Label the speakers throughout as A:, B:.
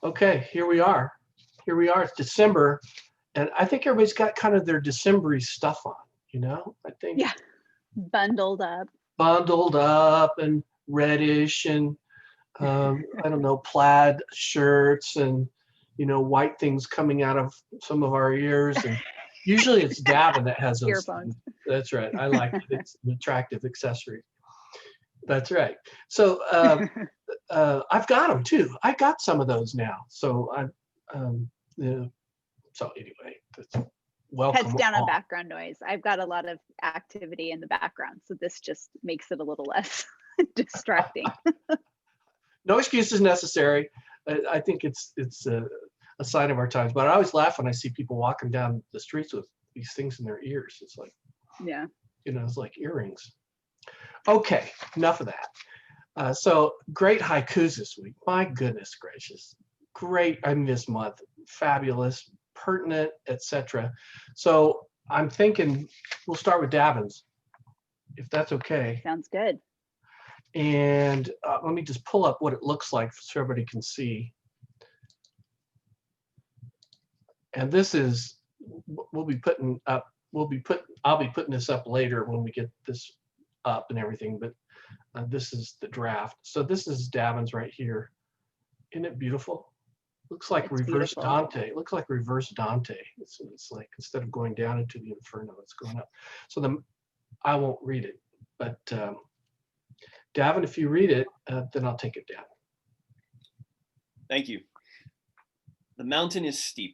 A: Okay, here we are. Here we are. It's December, and I think everybody's got kind of their December stuff on. I think
B: Yeah, bundled up.
A: bundled up and reddish and I don't know, plaid shirts and white things coming out of some of our ears. And usually it's Davin that has those
B: Earphones.
A: things. That's right. I like it. It's an attractive accessory. That's right. So I've got them too. I got some of those now. So yeah. So anyway, that's
B: Cuts
A: welcome
B: down on
A: all.
B: background noise. I've got a lot of activity in the background, so this just makes it a little less distracting.
A: No excuses necessary. I think it's a sign of our times. But I always laugh when I see people walking down the streets with these things in their ears. It's like,
B: Yeah.
A: it's like earrings. Okay, enough of that. So great haikus this week. My goodness gracious, great! I mean, this month, fabulous, pertinent, etc. So I'm thinking we'll start with Davin's, if that's okay.
B: Sounds good.
A: And let me just pull up what it looks like so everybody can see. And this is, we'll be putting up, I'll be putting this up later when we get this up and everything, but this is the draft. So this is Davin's right here. Isn't it beautiful? Looks like
B: It's
A: reverse
B: beautiful.
A: Dante. It looks like reverse Dante. It's like instead of going down into the inferno, it's going up. So I won't read it, but Davin, if you read it, then I'll take it down.
C: Thank you. The mountain is steep.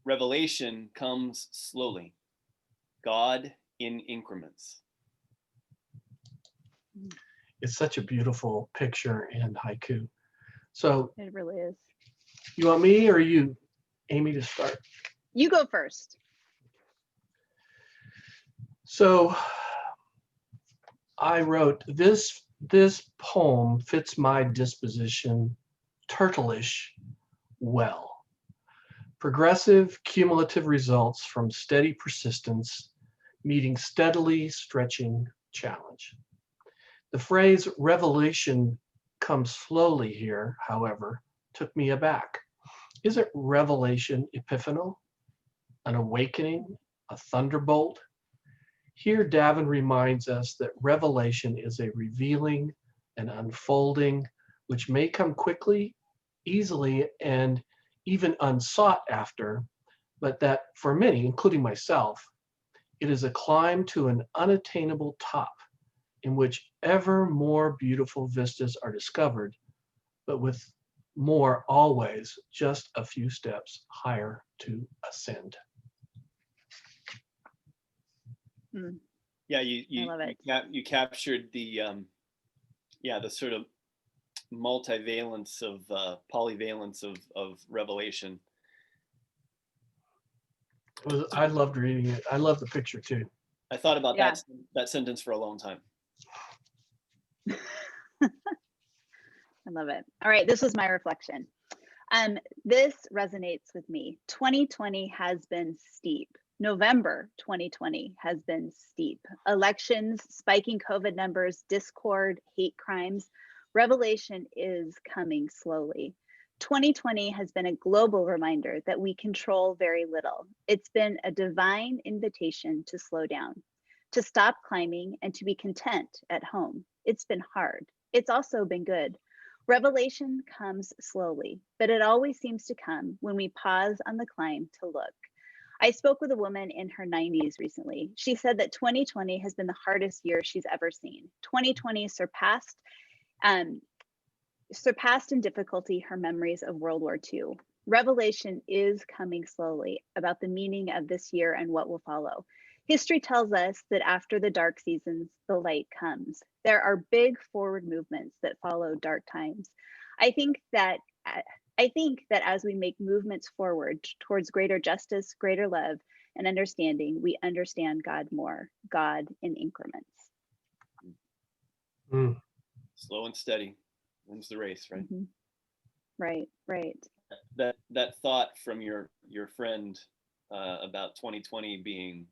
C: Revelation comes slowly. God in increments.
A: It's such a beautiful picture and haiku. So
B: It really is.
A: you want me or you, Amy, to start?
B: You go first.
A: So I wrote this poem fits my disposition turtleish well. Progressive cumulative results from steady persistence meeting steadily stretching challenge. The phrase revelation comes slowly here, however, took me aback. Is it revelation epiphanal? An awakening? A thunderbolt? Here, Davin reminds us that revelation is a revealing and unfolding, which may come quickly, easily, and even unsought after, but that for many, including myself, it is a climb to an unattainable top in which ever more beautiful vistas are discovered, but with more always just a few steps higher to ascend.
C: Yeah,
B: I love it.
C: you captured the the sort of multivalence of polyvalence of revelation.
A: I loved reading it. I love the picture too.
C: I thought about
B: Yeah.
C: that sentence for a long time.
B: I love it. All right, this was my reflection. This resonates with me. 2020 has been steep. November 2020 has been steep. Elections, spiking COVID numbers, discord, hate crimes. Revelation is coming slowly. 2020 has been a global reminder that we control very little. It's been a divine invitation to slow down, to stop climbing, and to be content at home. It's been hard. It's also been good. Revelation comes slowly, but it always seems to come when we pause on the climb to look. I spoke with a woman in her 90s recently. She said that 2020 has been the hardest year she's ever seen. 2020 surpassed in difficulty her memories of World War II. Revelation is coming slowly about the meaning of this year and what will follow. History tells us that after the dark seasons, the light comes. There are big forward movements that follow dark times. I think that as we make movements forward towards greater justice, greater love, and understanding, we understand God more, God in increments.
C: Slow and steady wins the race, right?
B: Mm-hmm. Right.
C: That thought from your friend about 2020 being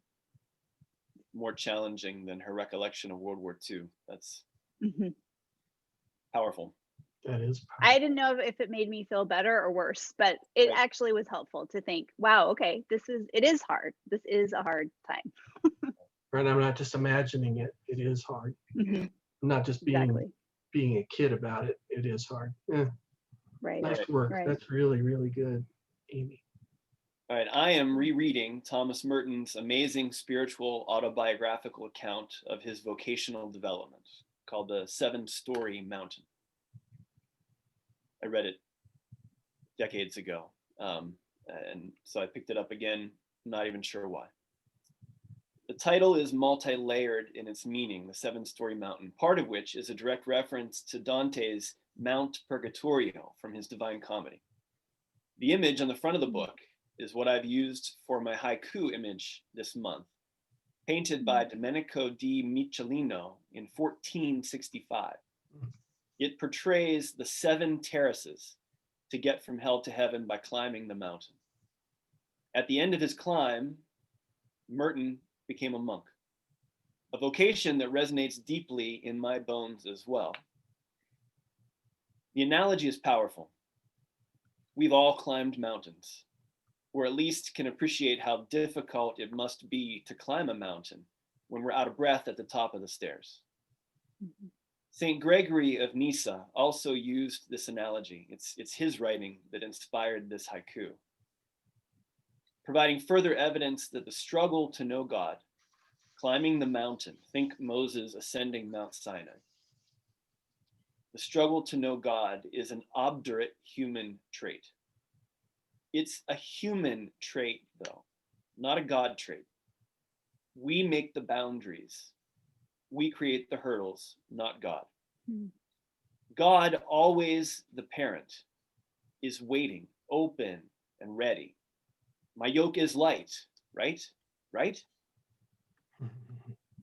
C: more challenging than her recollection of World War II. That's powerful.
A: That is
B: I didn't know if it made me feel better or worse, but it
C: Right.
B: actually was helpful to think, wow, okay, it is hard. This is a hard time.
A: right. I'm not just imagining it. It is hard.
B: Mhm.
A: I'm not just
B: Exactly.
A: being a kid about it. It is hard. Yeah,
B: Right.
A: nice
C: Right.
A: work.
B: Right.
A: That's really, really good, Amy.
C: All right, I am rereading Thomas Merton's amazing spiritual autobiographical account of his vocational development called The 7-Story Mountain. I read it decades ago, and so I picked it up again, not even sure why. The title is multi-layered in its meaning, the 7-Story Mountain, part of which is a direct reference to Dante's Mount Purgatorio from his Divine Comedy. The image on the front of the book is what I've used for my haiku image this month, painted by Domenico di Michelino in 1465. It portrays the 7 terraces to get from hell to heaven by climbing the mountain. At the end of his climb, Merton became a monk, a vocation that resonates deeply in my bones as well. The analogy is powerful. We've all climbed mountains, or at least can appreciate how difficult it must be to climb a mountain when we're out of breath at the top of the stairs.
B: Mhm.
C: St. Gregory of Nyssa also used this analogy. It's his writing that inspired this haiku, providing further evidence that the struggle to know God, climbing the mountain, think Moses ascending Mount Sinai. The struggle to know God is an obdurate human trait. It's a human trait, though, not a God trait. We make the boundaries. We create the hurdles, not God.
B: Mhm.
C: God, always the parent, is waiting, open and ready. My yoke is light, right? Right?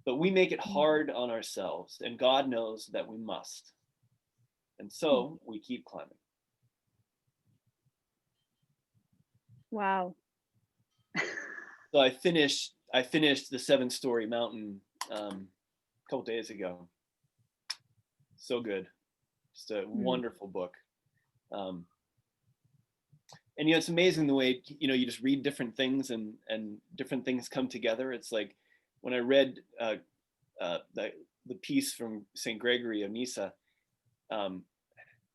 C: But we make it hard on ourselves, and God knows that we must. And so we keep climbing.
B: Wow.
C: So I finished the 7-Story Mountain a couple days ago. So good, just a wonderful book. And it's amazing the way you just read different things and different things come together. It's like when I read the piece from St. Gregory of Nyssa, I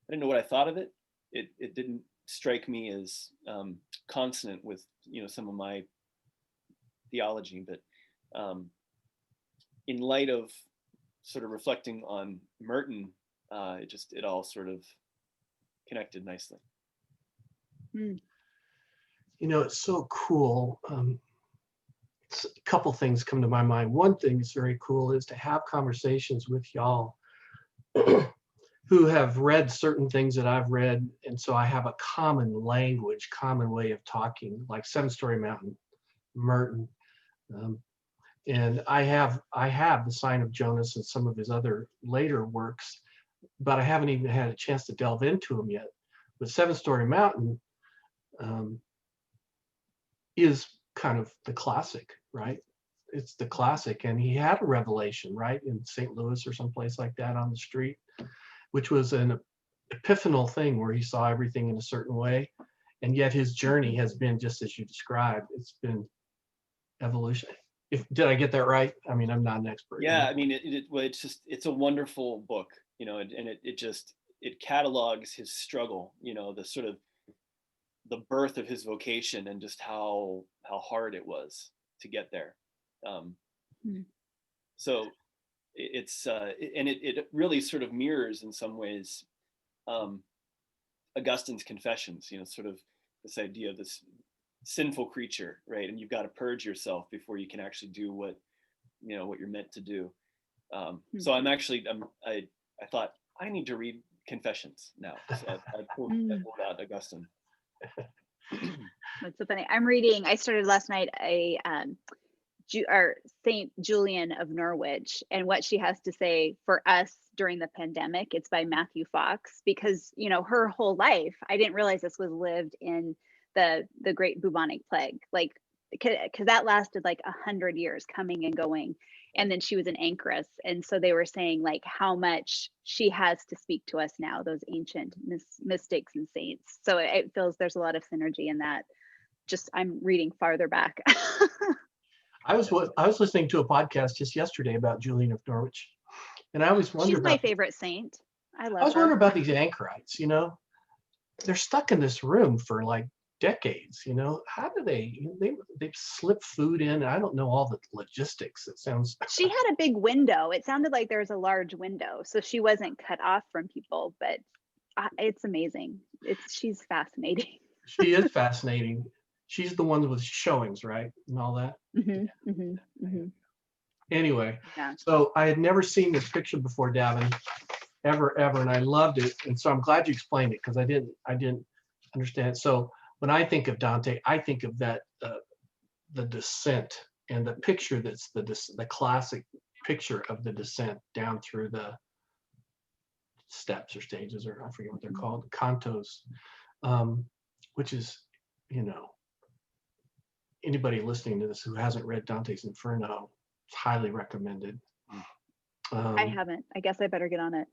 C: didn't know what I thought of it. It didn't strike me as consonant with some of my theology, but in light of sort of reflecting on Merton, it all sort of connected nicely.
A: It's so cool. A couple things come to my mind. One thing that's very cool is to have conversations with y'all who have read certain things that I've read, and so I have a common language, common way of talking, like 7-Story Mountain, Merton, and I have the Sign of Jonas and some of his other later works, but I haven't even had a chance to delve into them yet. But 7-Story Mountain is kind of the classic, right? It's the classic, and he had a revelation, right, in St. Louis or someplace like that on the street, which was an epiphanal thing where he saw everything in a certain way, and yet his journey has been just as you described. It's been evolution. Did I get that right? I mean, I'm not an expert.
C: Yeah, I mean, it's a wonderful book, and it catalogs his struggle, the sort of the birth of his vocation and just how hard it was to get there. So it really sort of mirrors in some ways Augustine's Confessions, sort of this idea of this sinful creature, right? And you've got to purge yourself before you can actually do what you're meant to do. So I thought I need to read Confessions now. So I pulled out Augustine.
B: That's so funny. I started last night a Saint Julian of Norwich, and what she has to say for us during the pandemic. It's by Matthew Fox, because her whole life, I didn't realize this was lived in the Great Bubonic Plague, like because that lasted like 100 years, coming and going. and then she was an anchoress. And so they were saying like how much she has to speak to us now, those ancient mystics and saints. So it feels there's a lot of synergy in that. Just I'm reading farther back.
A: I was listening to a podcast just yesterday about Julian of Norwich, and I always wonder
B: She's my
A: about
B: favorite saint. I
A: I
B: love
A: was
B: her.
A: wondering about these anchorites. You know, they're stuck in this room for like decades. You know, how do they slip food in? I don't know all the logistics. It sounds.
B: She had a big window. It sounded like there was a large window, so she wasn't cut off from people. But it's amazing. She's fascinating.
A: She is fascinating. She's the one with showings, right, and all that. Anyway,
B: Yeah.
A: so I had never seen this picture before, Davin, ever, and I loved it. And so I'm glad you explained it because I didn't understand it. So when I think of Dante, I think of that the descent and the picture that's the classic picture of the descent down through the steps or stages, or I forget what they're called, cantos, which is, you know, anybody listening to this who hasn't read Dante's Inferno, it's highly recommended.
B: I haven't. I guess I better get on it.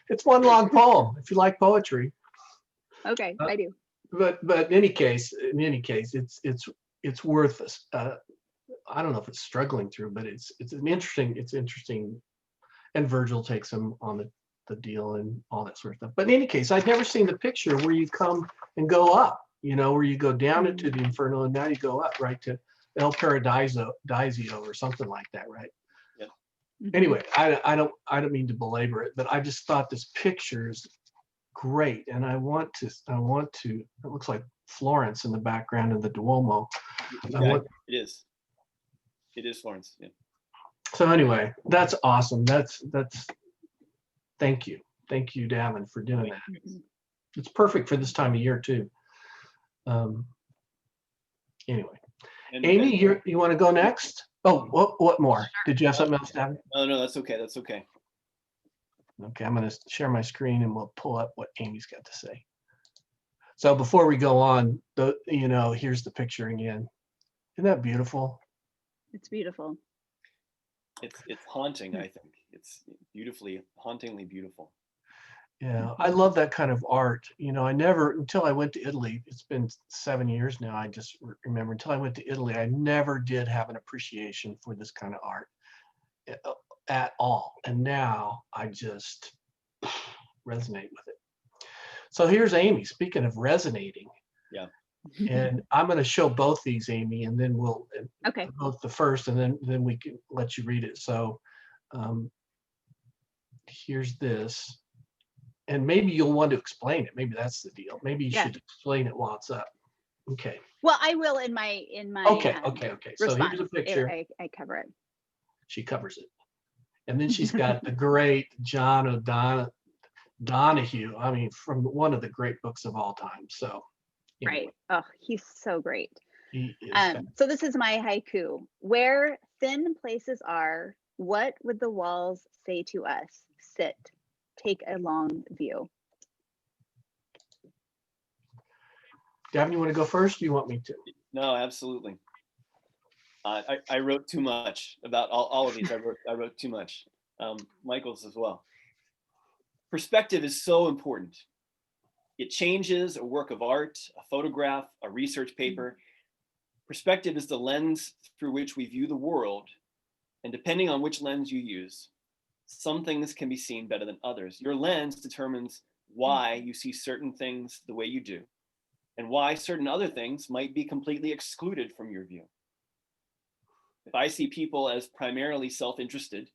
A: It's one long poem if you like poetry.
B: Okay, I do.
A: But in any case, it's worth us. I don't know if it's struggling through, but it's interesting. And Virgil takes him on the deal and all that sort of stuff. But in any case, I'd never seen the picture where you come and go up, you know, where you go down into the Inferno and now you go up right to El Paradiso or something like that, right?
C: Yeah.
A: Anyway, I don't mean to belabor it, but I just thought this picture is great, and I want to. It looks like Florence in the background of the Duomo.
C: Exactly. It is Florence. Yeah.
A: So anyway, that's awesome. That's thank you, Davin, for doing that. It's perfect for this time of year too. Anyway, Amy, you want to go next? Oh, what more? Did you have something else, Davin?
C: No, that's okay. That's okay.
A: Okay, I'm going to share my screen and we'll pull up what Amy's got to say. So before we go on, here's the picture again. Isn't that beautiful?
B: It's beautiful.
C: It's haunting, I think. It's hauntingly beautiful.
A: Yeah, I love that kind of art. You know, I never, until I went to Italy, it's been 7 years now, I just remember, until I went to Italy, I never did have an appreciation for this kind of art at all. And now I just resonate with it. So here's Amy, speaking of resonating.
C: Yeah.
A: And I'm going to show both these, Amy, and then we'll both the first, and then we can let you read it. So here's this, and maybe you'll want to explain it. Maybe that's the deal. Maybe you should explain it while it's up. Okay.
B: Well, I will in my
A: Okay. So
B: response.
A: here's a picture.
B: I cover it.
A: She covers it, and then she's got the great John O'Donohue. I mean, from one of the great books of all time. So. Anyway.
B: Right. Oh, he's so great.
A: He is
B: so this is my haiku. Where thin places are, what would the walls say to us? Sit, take a long view.
C: Davin, you want to go first? Or do you want me to? No, absolutely. I wrote too much about all of these. I wrote too much. Michael's as well. Perspective is so important. It changes a work of art, a photograph, a research paper. Perspective is the lens through which we view the world. And depending on which lens you use, some things can be seen better than others. Your lens determines why you see certain things the way you do, and why certain other things might be completely excluded from your view. If I see people as primarily self-interested,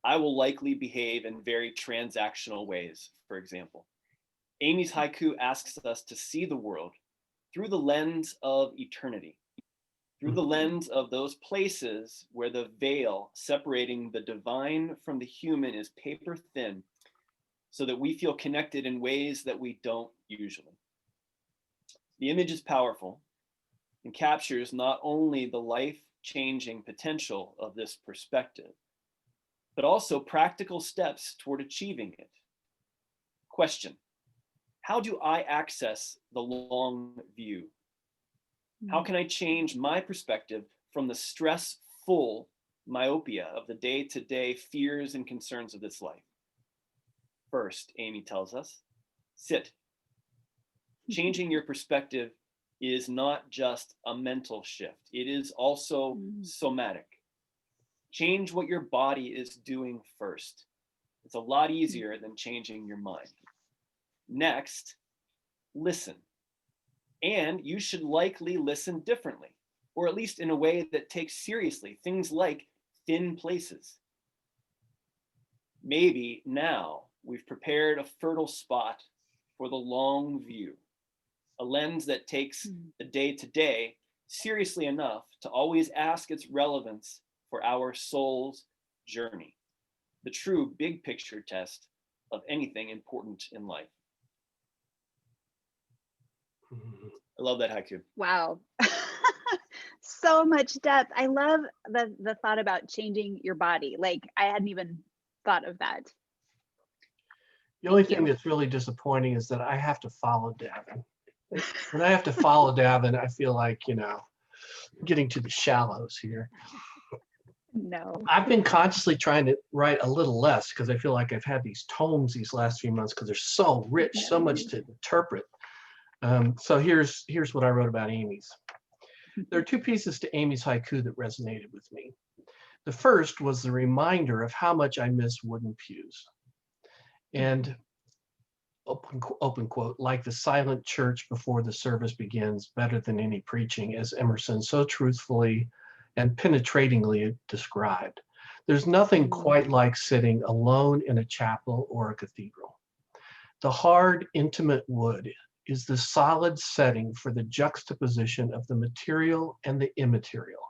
C: I will likely behave in very transactional ways, for example. Amy's haiku asks us to see the world through the lens of eternity, through the lens of those places where the veil separating the divine from the human is paper thin, so that we feel connected in ways that we don't usually. The image is powerful and captures not only the life-changing potential of this perspective, but also practical steps toward achieving it. Question: how do I access the long view? How can I change my perspective from the stressful myopia of the day-to-day fears and concerns of this life. First, Amy tells us, sit. Changing your perspective is not just a mental shift. It is also somatic. Change what your body is doing first. It's a lot easier than changing your mind. Next, listen. And you should likely listen differently, or at least in a way that takes seriously things like thin places. Maybe now we've prepared a fertile spot for the long view, a lens that takes the day-to-day seriously enough to always ask its relevance for our soul's journey, the true big picture test of anything important in life. I love that haiku.
B: Wow. So much depth. I love the thought about changing your body. Like, I hadn't even thought of that.
A: The only thing that's really disappointing is that I have to follow Davin. When I have to follow Davin, I feel like, getting to the shallows here.
B: No.
A: I've been consciously trying to write a little less because I feel like I've had these tomes these last few months because they're so rich, so much to interpret. So here's what I wrote about Amy's. There are two pieces to Amy's haiku that resonated with me. The first was the reminder of how much I miss wooden pews. And open quote, like the silent church before the service begins, better than any preaching, as Emerson so truthfully and penetratingly described. There's nothing quite like sitting alone in a chapel or a cathedral. The hard, intimate wood is the solid setting for the juxtaposition of the material and the immaterial,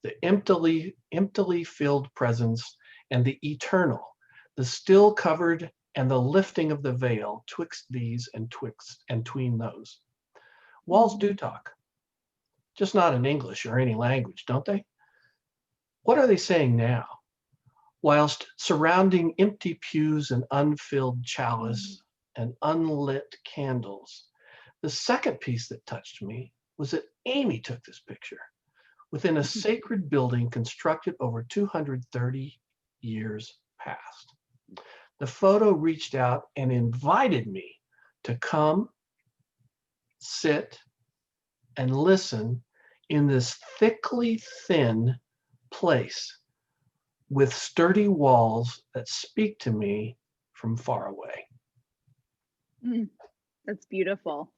A: the emptily filled presence and the eternal, the still covered and the lifting of the veil twixt these and tween those. Walls do talk, just not in English or any language, don't they? What are they saying now? Whilst surrounding empty pews and unfilled chalice and unlit candles, the second piece that touched me was that Amy took this picture within a sacred building constructed over 230 years past. The photo reached out and invited me to come, sit, and listen in this thickly thin place with sturdy walls that speak to me from far away.
B: That's beautiful.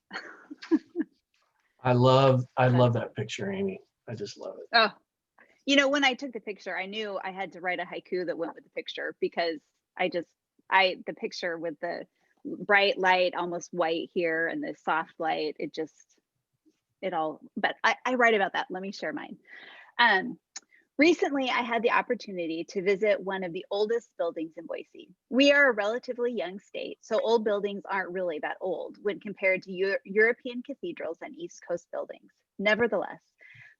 A: I love that picture, Amy. I just love it.
B: Oh, when I took the picture, I knew I had to write a haiku that went with the picture because the picture with the bright light, almost white here, and the soft light, but I write about that. Let me share mine. Recently, I had the opportunity to visit one of the oldest buildings in Boise. We are a relatively young state, so old buildings aren't really that old when compared to European cathedrals and East Coast buildings. Nevertheless,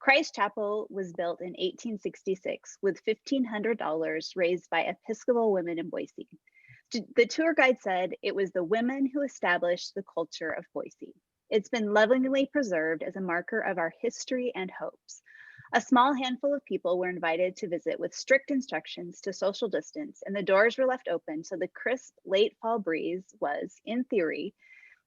B: Christ Chapel was built in 1866 with $1,500 raised by Episcopal women in Boise. The tour guide said it was the women who established the culture of Boise. It's been lovingly preserved as a marker of our history and hopes. A small handful of people were invited to visit with strict instructions to social distance, and the doors were left open so the crisp late fall breeze was, in theory,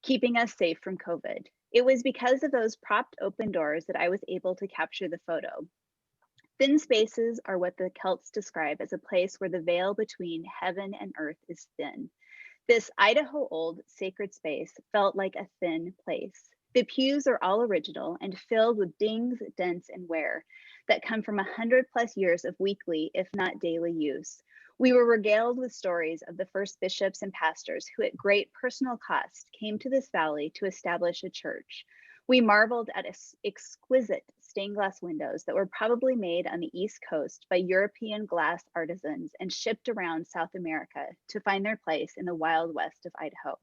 B: keeping us safe from COVID. It was because of those propped open doors that I was able to capture the photo. Thin spaces are what the Celts describe as a place where the veil between heaven and earth is thin. This Idaho old sacred space felt like a thin place. The pews are all original and filled with dings, dents, and wear that come from 100+ years of weekly, if not daily use. We were regaled with stories of the first bishops and pastors who at great personal cost came to this valley to establish a church. We marveled at exquisite stained glass windows that were probably made on the East Coast by European glass artisans and shipped around South America to find their place in the wild west of Idaho.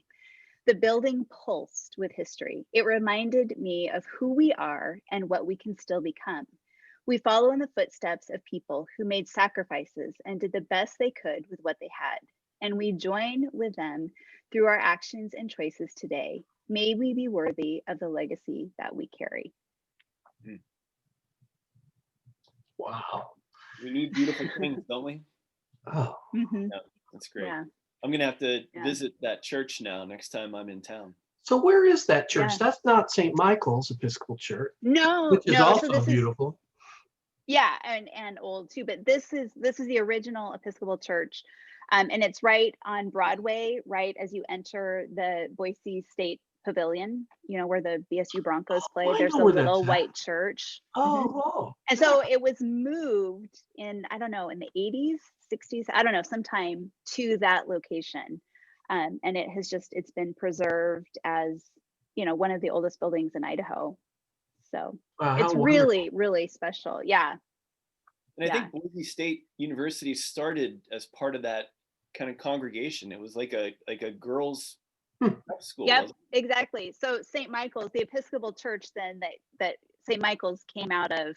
B: The building pulsed with history. It reminded me of who we are and what we can still become. We follow in the footsteps of people who made sacrifices and did the best they could with what they had. And we join with them through our actions and choices today. May we be worthy of the legacy that we carry.
A: Wow.
C: We need beautiful things, don't we?
A: Oh,
B: Mhm.
C: Yeah, that's great.
B: Yeah.
C: I'm gonna have to
B: Yeah.
C: visit that church now next time I'm in town.
A: so where is that church?
B: Yeah.
A: That's not St. Michael's Episcopal Church,
B: No,
A: which is
B: no. So
A: also
B: this is,
A: beautiful.
B: yeah, and old too. But this is the original Episcopal Church, and it's right on Broadway, right as you enter the Boise State Pavilion. You know where the BSU Broncos play.
A: Oh, I
B: There's
A: know
B: a
A: where that's
B: little
A: at.
B: white church.
A: Oh,
B: Mhm.
A: oh,
B: And so it was moved in, I don't know, in the 80s, 60s, I don't know, sometime to that location. And it's been preserved as, one of the oldest buildings in Idaho. So
A: wow, how
B: it's
A: wonderful.
B: really, really special. Yeah.
C: And I
B: Yeah.
C: think Boise State University started as part of that kind of congregation. It was like a girls'
A: Hmm.
C: prep school,
B: Yep,
C: wasn't
B: exactly. So St. Michael's, the Episcopal Church then that St. Michael's came out of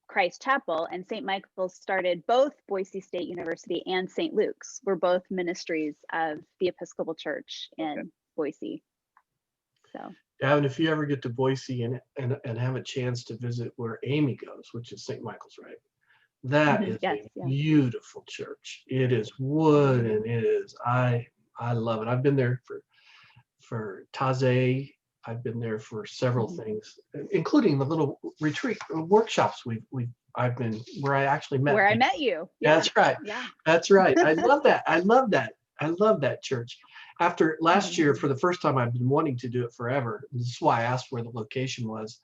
B: Christ Chapel, and St. Michael's started both Boise State University and St. Luke's were both ministries of the Episcopal Church
C: it? Okay.
B: in Boise. So
A: Yeah, and if you ever get to Boise and have a chance to visit where Amy goes, which is St. Michael's, right? That is
B: yes,
A: a
B: yeah.
A: beautiful church. It is wood and it is I love it. I've been there for Taze. I've been there for several
B: Mhm.
A: things, including the little retreat workshops I've been where I actually met.
B: Where I
A: them.
B: met you. Yeah.
A: That's right.
B: Yeah.
A: That's right. I love that. I love that. I love that church. After last
B: Mhm.
A: year, for the first time, I've been wanting to do it forever. This is why I asked where the location was.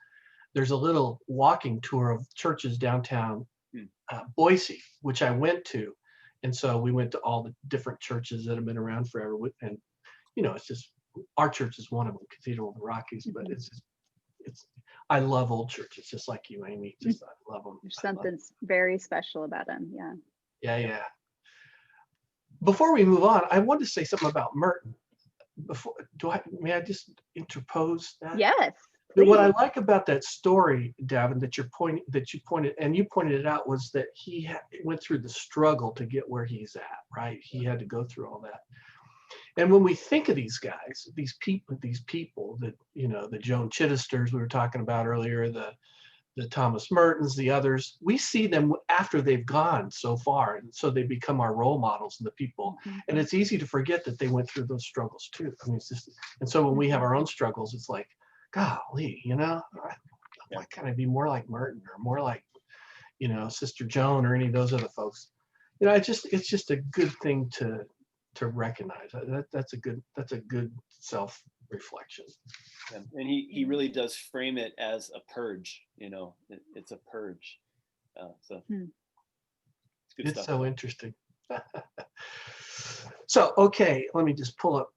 A: There's a little walking tour of churches downtown
C: Hmm.
A: Boise, which I went to. And so we went to all the different churches that have been around forever. And, it's just, our church is one of them, Cathedral of the Rockies, but
B: Mhm.
A: I love old churches, just like you, Amy. Just, I love them.
B: There's
A: I love,
B: something very special about them. Yeah.
A: yeah, yeah. Before we move on, I wanted to say something about Merton. May I just interpose that?
B: Yes,
A: What I
B: please.
A: like about that story, Davin, that you pointed it out, was that he went through the struggle to get where he's at, right? He had to go through all that. And when we think of these guys, these people that, the Joan Chittisters we were talking about earlier, the Thomas Mertens, the others, we see them after they've gone so far. And so they become our role models and the people.
B: Mhm.
A: And it's easy to forget that they went through those struggles too. I mean, it's just, and so when we have our own struggles, it's like, golly, why can't I be more like Merton or more like, Sister Joan or any of those other folks? It's just a good thing to recognize. That's a good self-reflection.
C: And he really does frame it as a purge. It's a purge. So
B: Hmm.
C: it's good
A: It's
C: stuff.
A: so interesting. So, okay, let me just pull up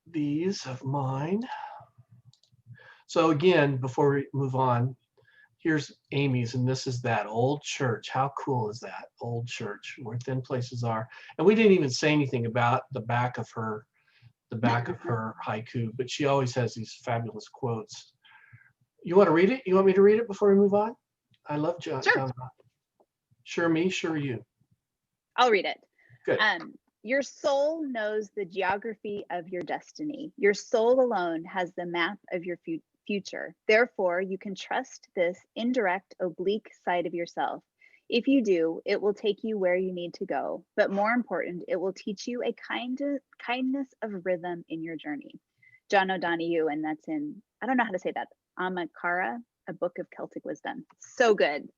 A: these of mine. So again, before we move on, here's Amy's, and this is that old church. How cool is that old church where thin places are? And we didn't even say anything about the back of her haiku, but she always has these fabulous quotes. You want to read it? You want me to read it before we move on? I love John.
B: Sure.
A: Sure me, sure you.
B: I'll read it.
A: Good.
B: Your soul knows the geography of your destiny. Your soul alone has the map of your future. Therefore, you can trust this indirect, oblique side of yourself. If you do, it will take you where you need to go. But more important, it will teach you a kindness of rhythm in your journey. John O'Donohue, and that's in, I don't know how to say that, Amakara, a book of Celtic wisdom. So good.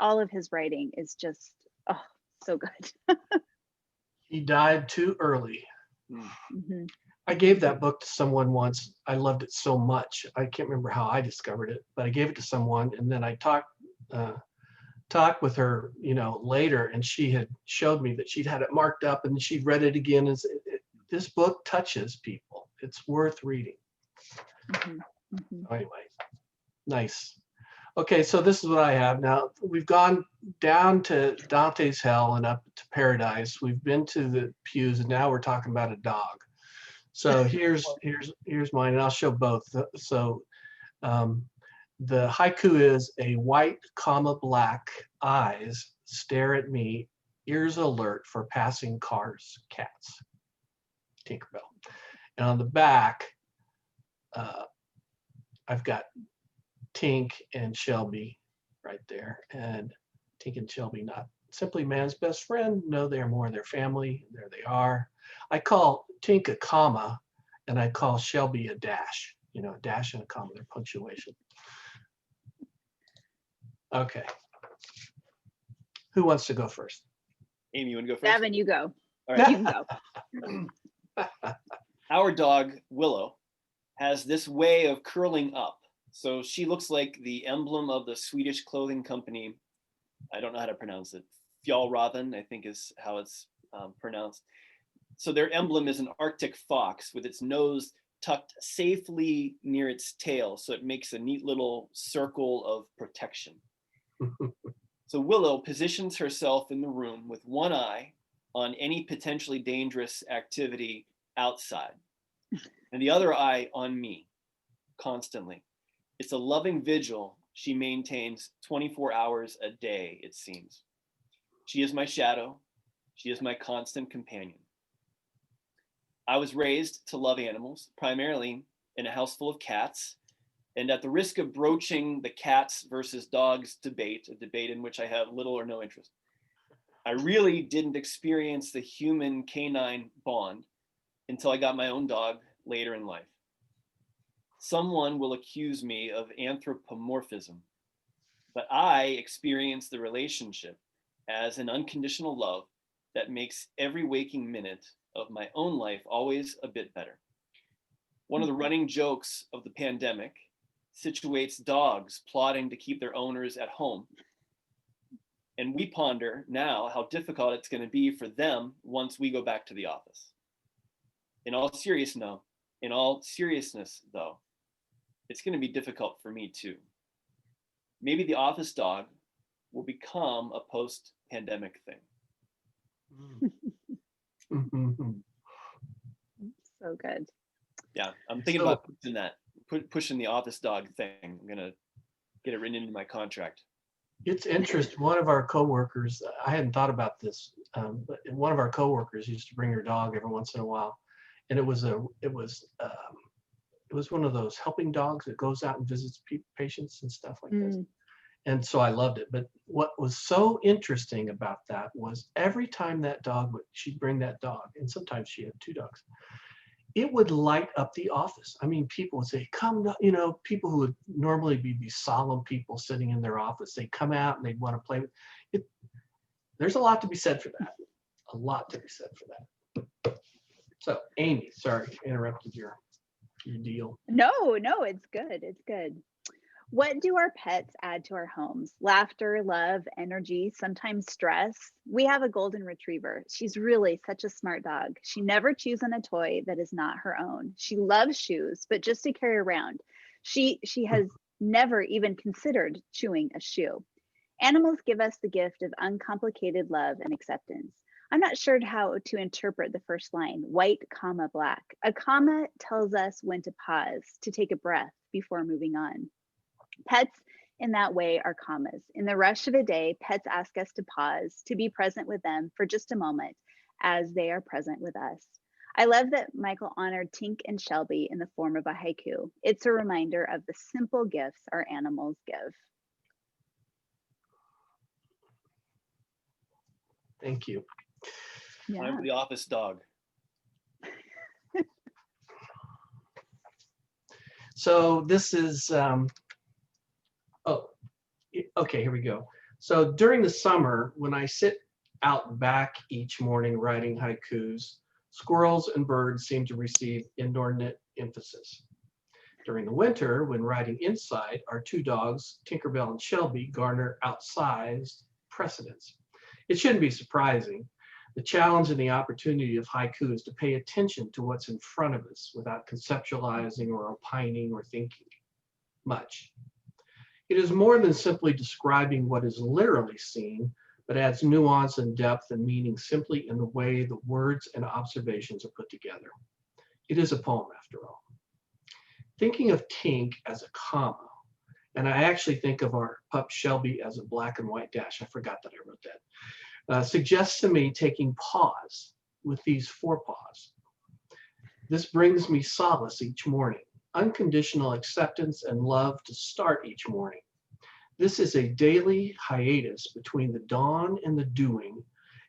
B: All of his writing is just, oh, so good.
A: He died too early.
B: Mm-hmm.
A: I gave that book to someone once. I loved it so much. I can't remember how I discovered it, but I gave it to someone, and then I talked with her, later, and she had showed me that she'd had it marked up, and she'd read it again. And this book touches people. It's worth reading.
B: Mm-hmm. Mm-hmm.
A: Anyway, nice. Okay, so this is what I have now. We've gone down to Dante's hell and up to paradise. We've been to the pews, and now we're talking about a dog. So here's mine, and I'll show both. So the haiku is: a white, black eyes stare at me, ears alert for passing cars, cats. Tinkerbell. And on the back, I've got Tink and Shelby right there, and Tink and Shelby, not simply man's best friend. No, they are more their family. There they are. I call Tink a comma, and I call Shelby a dash. You know, a dash and a comma, they're punctuation. Okay. Who wants to go first?
C: Amy, you want to go first?
B: Davin, you go.
C: All right.
B: You can go.
C: Our dog, Willow, has this way of curling up. So she looks like the emblem of the Swedish clothing company. I don't know how to pronounce it. Fjallraven, I think is how it's pronounced. So their emblem is an Arctic fox with its nose tucked safely near its tail. So it makes a neat little circle of protection. So Willow positions herself in the room with one eye on any potentially dangerous activity outside and the other eye on me constantly. It's a loving vigil she maintains 24 hours a day, it seems. She is my shadow. She is my constant companion. I was raised to love animals, primarily in a house full of cats. And at the risk of broaching the cats versus dogs debate, a debate in which I have little or no interest, I really didn't experience the human canine bond until I got my own dog later in life. Someone will accuse me of anthropomorphism, but I experience the relationship as an unconditional love that makes every waking minute of my own life always a bit better. One of the running jokes of the pandemic situates dogs plotting to keep their owners at home. And we ponder now how difficult it's going to be for them once we go back to the office. In all seriousness, though, it's going to be difficult for me too. Maybe the office dog will become a post-pandemic thing.
B: So good.
C: Yeah, I'm thinking about pushing the office dog thing. I'm gonna get it written into my contract.
A: It's interesting. One of our coworkers, I hadn't thought about this, but one of our coworkers used to bring her dog every once in a while, and it was one of those helping dogs that goes out and visits patients and stuff like this. And so I loved it. But what was so interesting about that was every time she'd bring that dog, and sometimes she had two dogs, it would light up the office. I mean, people would say, come, people who would normally be these solemn people sitting in their office, they'd come out and they'd want to play with it. There's a lot to be said for that. A lot to be said for that. So Amy, sorry, interrupted your deal.
B: No, it's good. It's good. What do our pets add to our homes? Laughter, love, energy, sometimes stress. We have a golden retriever. She's really such a smart dog. She never chews on a toy that is not her own. She loves shoes, but just to carry around. She has never even considered chewing a shoe. Animals give us the gift of uncomplicated love and acceptance. I'm not sure how to interpret the first line, white, comma, black. A comma tells us when to pause, to take a breath before moving on. Pets in that way are commas. In the rush of a day, pets ask us to pause, to be present with them for just a moment as they are present with us. I love that Michael honored Tink and Shelby in the form of a haiku. It's a reminder of the simple gifts our animals give.
A: Thank you.
B: Yeah.
C: I'm the office dog.
A: So this is, okay, here we go. So during the summer, when I sit out back each morning writing haikus, squirrels and birds seem to receive inordinate emphasis. During the winter, when writing inside, our two dogs, Tinkerbell and Shelby, garner outsized precedence. It shouldn't be surprising. The challenge and the opportunity of haiku is to pay attention to what's in front of us without conceptualizing or opining or thinking much. It is more than simply describing what is literally seen, but adds nuance and depth and meaning simply in the way the words and observations are put together. It is a poem after all. Thinking of Tink as a comma, and I actually think of our pup Shelby as a black and white dash. I forgot that I wrote that. Suggests to me taking pause with these forepaws. This brings me solace each morning, unconditional acceptance and love to start each morning. This is a daily hiatus between the dawn and the doing,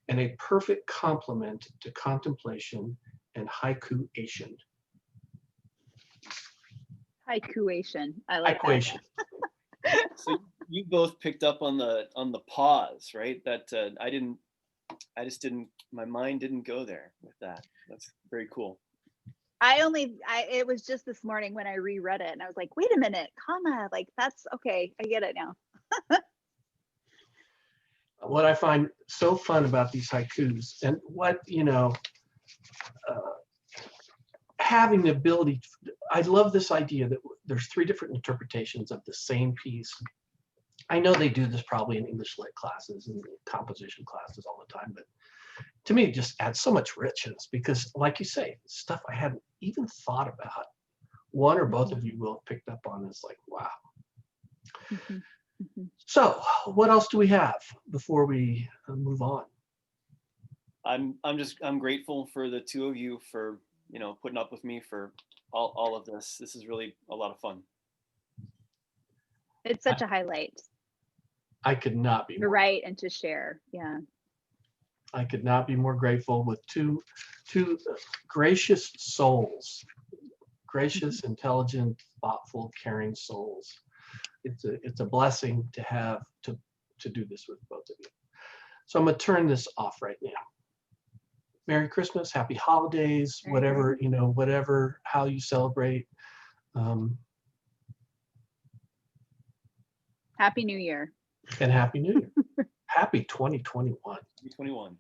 A: and a perfect complement to contemplation and haiku-ation.
B: Haikuation. I like
A: Haikuation.
C: So you both picked up on the pause, right? That my mind didn't go there with that. That's very cool.
B: It was just this morning when I reread it and I was like, wait a minute, comma, like that's okay. I get it now.
A: What I find so fun about these haikus, and what, having the ability, I love this idea that there's 3 different interpretations of the same piece. I know they do this probably in English lit classes and composition classes all the time, but to me, it just adds so much richness because, like you say, stuff I hadn't even thought about. One or both of you will have picked up on is like, wow.
B: Mhm, mhm.
A: So, what else do we have before we move on?
C: I'm grateful for the 2 of you for putting up with me for all of this. This is really a lot of fun.
B: It's such a highlight
A: I could not be
B: to
A: more.
B: write and to share. Yeah.
A: I could not be more grateful with two gracious souls, gracious, intelligent, thoughtful, caring souls. It's a blessing to have to do this with both of you. So I'm gonna turn this off right now. Merry Christmas, Happy Holidays, whatever, whatever, how you celebrate.
B: Happy New Year.
A: And Happy New Year. Happy 2021.
C: 2021.